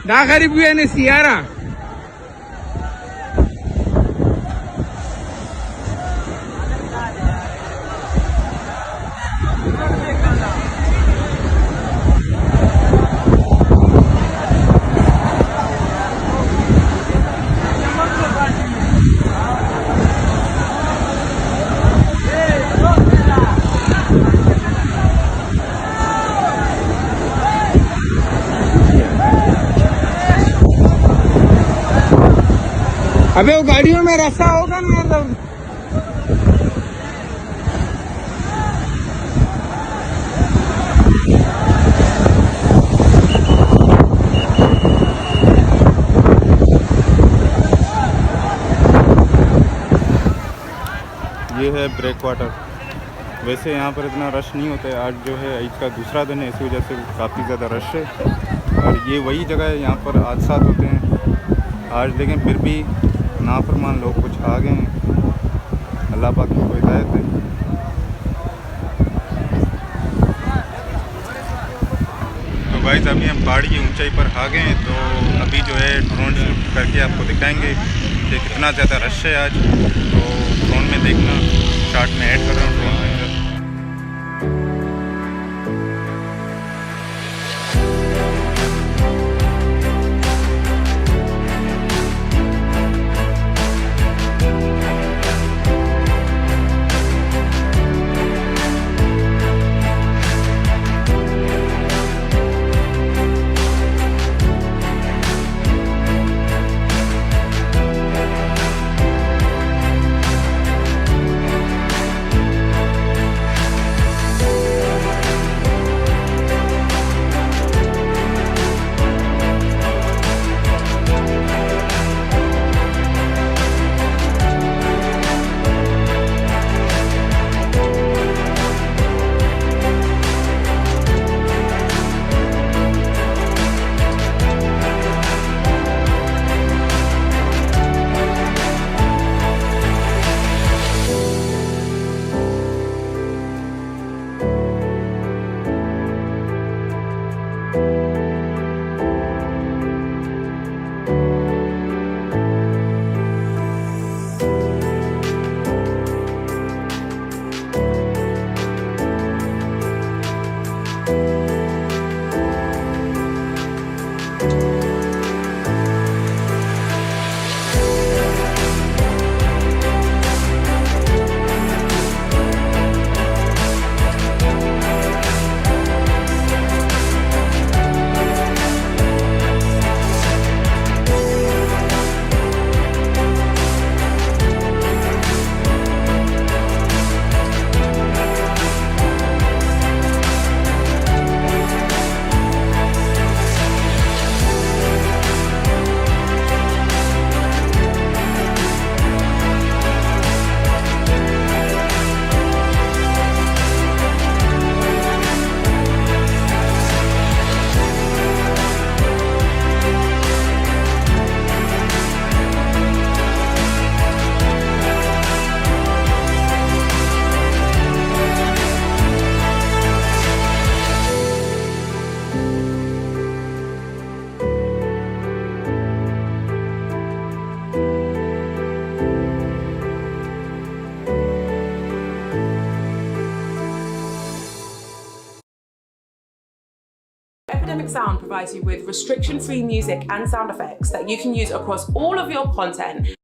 दा गरीब हुए ने सियारा अबे वो गाड़ियों में रास्ता होगा ना मतलब ये है ब्रेक वाटर। वैसे यहाँ पर इतना रश नहीं होता है, आज जो है ईद का दूसरा दिन है, इसी वजह से काफ़ी ज़्यादा रश है। और ये वही जगह है यहाँ पर हादसा होते हैं आज, लेकिन फिर भी नाफरमान लोग कुछ आ गए हैं। अल्लाह पाक की हिदायत है। तो गाइस अभी हम पहाड़ी की ऊंचाई पर आ गए हैं, तो अभी जो है ड्रोन शूट करके आपको दिखाएंगे कि कितना ज़्यादा रश है आज। तो ड्रोन में देखना, चार्ट में ऐड कर रहा हूँ ड्रोन में। Epidemic Sound provides you with restriction-free music and sound effects that you can use across all of your content